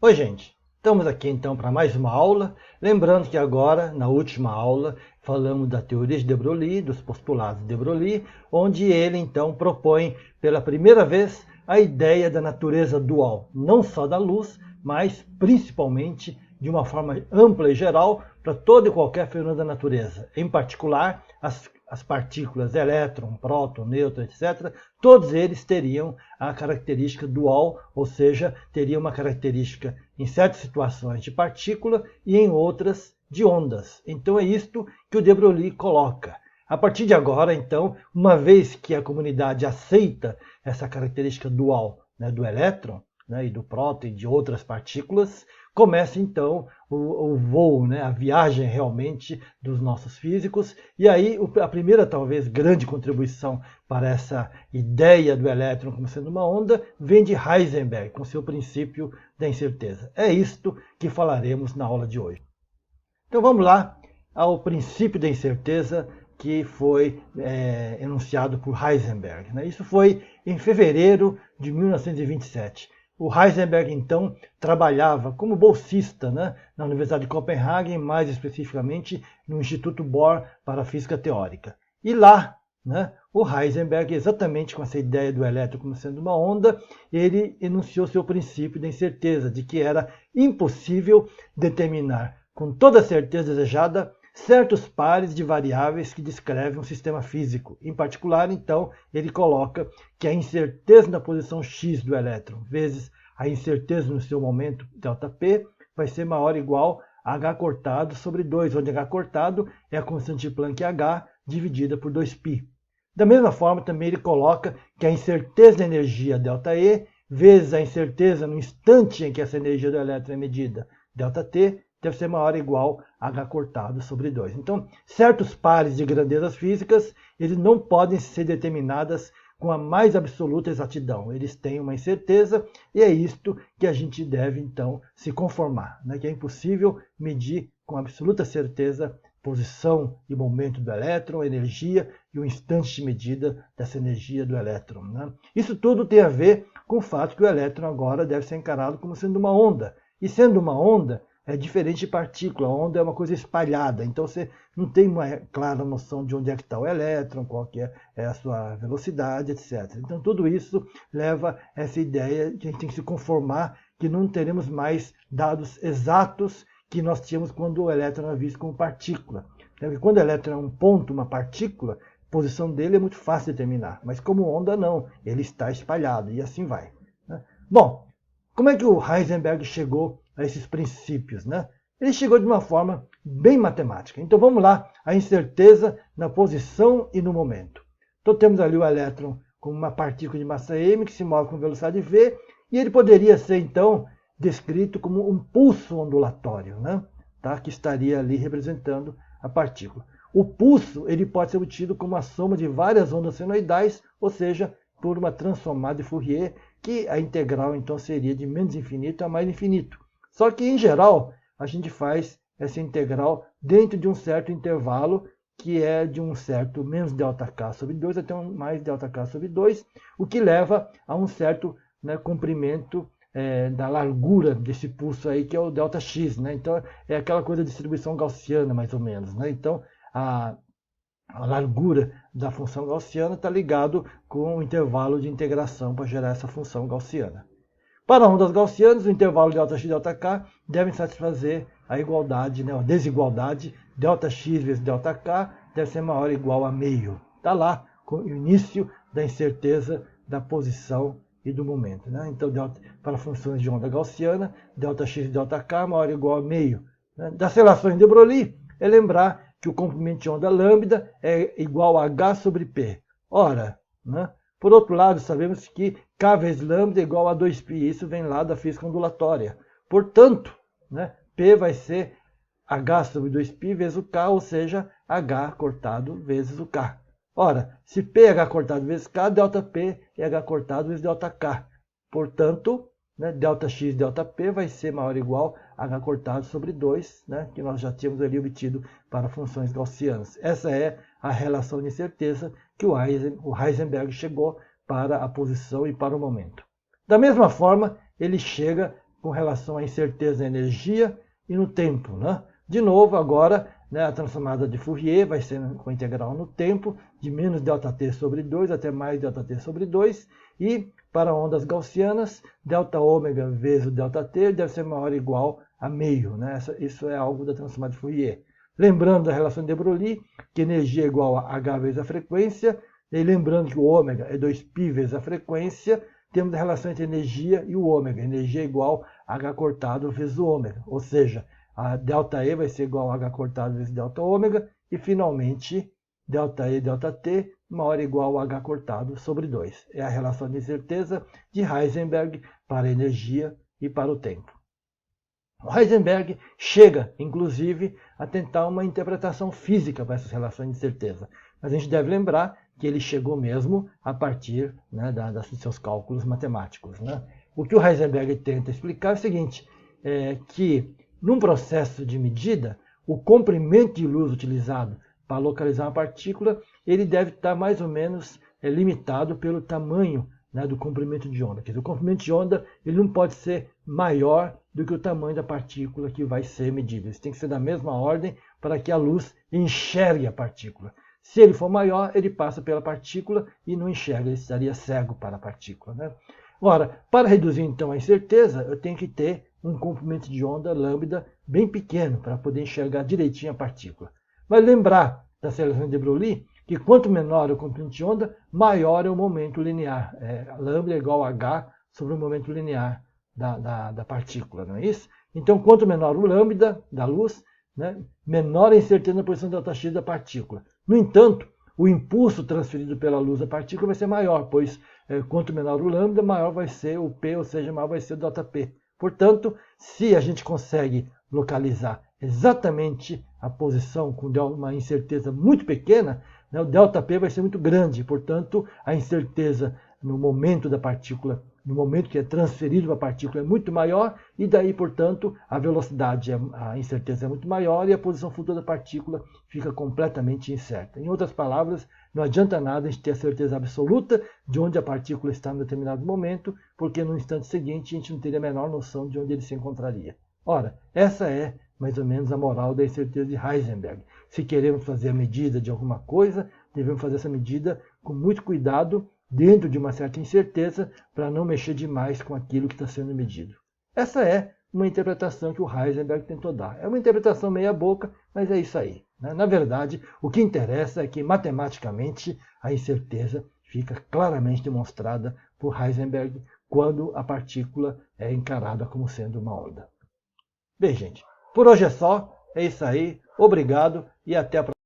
Oi, gente! Estamos aqui então para mais uma aula. Lembrando que agora, na última aula, falamos da teoria de de Broglie, dos postulados de de Broglie, onde ele então propõe pela primeira vez a ideia da natureza dual, não só da luz, mas principalmente de uma forma ampla e geral para todo e qualquer fenômeno da natureza. Em particular, as partículas elétron, próton, nêutron, etc., todos eles teriam a característica dual, ou seja, teriam uma característica em certas situações de partícula e em outras de ondas. Então é isto que o de Broglie coloca. A partir de agora, então, uma vez que a comunidade aceita essa característica dual, do elétron, e do próton e de outras partículas, começa então o voo, a viagem realmente dos nossos físicos. E aí a primeira, talvez, grande contribuição para essa ideia do elétron como sendo uma onda vem de Heisenberg, com seu princípio da incerteza. É isto que falaremos na aula de hoje. Então vamos lá ao princípio da incerteza que foi enunciado por Heisenberg. Isso foi em fevereiro de 1927. O Heisenberg, então, trabalhava como bolsista na Universidade de Copenhague, mais especificamente no Instituto Bohr para a Física Teórica. E lá, o Heisenberg, exatamente com essa ideia do elétron como sendo uma onda, ele enunciou seu princípio da incerteza, de que era impossível determinar com toda a certeza desejada certos pares de variáveis que descrevem um sistema físico. Em particular, então, ele coloca que a incerteza na posição x do elétron vezes a incerteza no seu momento, ΔP, vai ser maior ou igual a h cortado sobre 2, onde h cortado é a constante de Planck h dividida por 2π. Da mesma forma, também ele coloca que a incerteza da energia ΔE vezes a incerteza no instante em que essa energia do elétron é medida, ΔT, deve ser maior ou igual a h cortado sobre 2. Então, certos pares de grandezas físicas, eles não podem ser determinadas com a mais absoluta exatidão. Eles têm uma incerteza e é isto que a gente deve, então, se conformar. Que é impossível medir com absoluta certeza posição e momento do elétron, energia e o instante de medida dessa energia do elétron. Isso tudo tem a ver com o fato que o elétron agora deve ser encarado como sendo uma onda. E sendo uma onda, é diferente de partícula. A onda é uma coisa espalhada, então você não tem uma clara noção de onde é que está o elétron, qual que é a sua velocidade, etc. Então tudo isso leva a essa ideia de a gente tem que se conformar que não teremos mais dados exatos que nós tínhamos quando o elétron era visto como partícula. Porque quando o elétron é um ponto, uma partícula, a posição dele é muito fácil de determinar, mas como onda não, ele está espalhado e assim vai. Bom, como é que o Heisenberg chegou a esses princípios? Ele chegou de uma forma bem matemática. Então vamos lá, a incerteza na posição e no momento. Então temos ali o elétron como uma partícula de massa m que se move com velocidade v, e ele poderia ser então descrito como um pulso ondulatório, que estaria ali representando a partícula. O pulso ele pode ser obtido como a soma de várias ondas senoidais, ou seja, por uma transformada de Fourier, que a integral então seria de menos infinito a mais infinito. Só que, em geral, a gente faz essa integral dentro de um certo intervalo, que é de um certo menos ΔK sobre 2 até um mais ΔK sobre 2, o que leva a um certo comprimento da largura desse pulso aí, que é o Δx. Então, é aquela coisa de distribuição gaussiana, mais ou menos. Então, a largura da função gaussiana está ligado com o intervalo de integração para gerar essa função gaussiana. Para ondas gaussianas, o intervalo Δx e Δk devem satisfazer a igualdade, a desigualdade, Δx vezes Δk deve ser maior ou igual a meio. Está lá com o início da incerteza da posição e do momento. Então, para funções de onda gaussiana, Δx e Δk maior ou igual a meio. Das relações de Broglie, é lembrar que o comprimento de onda lambda é igual a h sobre p. Ora, por outro lado, sabemos que k vezes lambda é igual a 2π. Isso vem lá da física ondulatória. Portanto, p vai ser h sobre 2π vezes o k, ou seja, h cortado vezes o k. Ora, se p é h cortado vezes k, ΔP é h cortado vezes ΔK. Portanto, Δx e Δp vai ser maior ou igual a h cortado sobre 2, que nós já tínhamos ali obtido para funções gaussianas. Essa é a relação de incerteza que o Heisenberg chegou para a posição e para o momento. Da mesma forma, ele chega com relação à incerteza na energia e no tempo, né? De novo, agora, né, a transformada de Fourier vai ser com integral no tempo, de menos ΔT sobre 2 até mais ΔT sobre 2, e para ondas gaussianas, delta ômega vezes o ΔT deve ser maior ou igual a meio, né? Isso é algo da transformada de Fourier. Lembrando da relação de Broglie, que energia é igual a H vezes a frequência, e lembrando que o ômega é 2π vezes a frequência, temos a relação entre energia e o ômega. Energia é igual a H cortado vezes o ômega, ou seja, a ΔE vai ser igual a H cortado vezes delta ômega, e finalmente, ΔE ΔT maior ou igual a H cortado sobre 2. É a relação de incerteza de Heisenberg para a energia e para o tempo. O Heisenberg chega, inclusive, a tentar uma interpretação física para essas relações de incerteza. Mas a gente deve lembrar que ele chegou mesmo a partir, né, dos seus cálculos matemáticos, né? O que o Heisenberg tenta explicar é o seguinte, que num processo de medida, o comprimento de luz utilizado para localizar uma partícula, ele deve estar mais ou menos limitado pelo tamanho, né, do comprimento de onda. Quer dizer, o comprimento de onda ele não pode ser maior do que o tamanho da partícula que vai ser medida. Isso tem que ser da mesma ordem para que a luz enxergue a partícula. Se ele for maior, ele passa pela partícula e não enxerga, ele estaria cego para a partícula, né? Ora, para reduzir então a incerteza, eu tenho que ter um comprimento de onda lambda bem pequeno para poder enxergar direitinho a partícula. Mas lembrar da relação de Broglie que quanto menor o comprimento de onda, maior é o momento linear. Lambda é igual a H sobre o momento linear da partícula, não é isso? Então, quanto menor o lambda da luz, né, menor a incerteza na posição ΔX da partícula. No entanto, o impulso transferido pela luz da partícula vai ser maior, pois quanto menor o lambda, maior vai ser o P, ou seja, maior vai ser o ΔP. Portanto, se a gente consegue localizar exatamente a posição com uma incerteza muito pequena, né, o ΔP vai ser muito grande, portanto, a incerteza no momento da partícula, no momento que é transferido para a partícula é muito maior, e daí, portanto, a velocidade, a incerteza é muito maior e a posição futura da partícula fica completamente incerta. Em outras palavras, não adianta nada a gente ter a certeza absoluta de onde a partícula está em determinado momento, porque no instante seguinte a gente não teria a menor noção de onde ele se encontraria. Ora, essa é mais ou menos a moral da incerteza de Heisenberg. Se queremos fazer a medida de alguma coisa, devemos fazer essa medida com muito cuidado, dentro de uma certa incerteza, para não mexer demais com aquilo que está sendo medido. Essa é uma interpretação que o Heisenberg tentou dar. É uma interpretação meia boca, mas é isso aí, né? Na verdade, o que interessa é que matematicamente a incerteza fica claramente demonstrada por Heisenberg quando a partícula é encarada como sendo uma onda. Bem, gente, por hoje é só. É isso aí. Obrigado e até a próxima.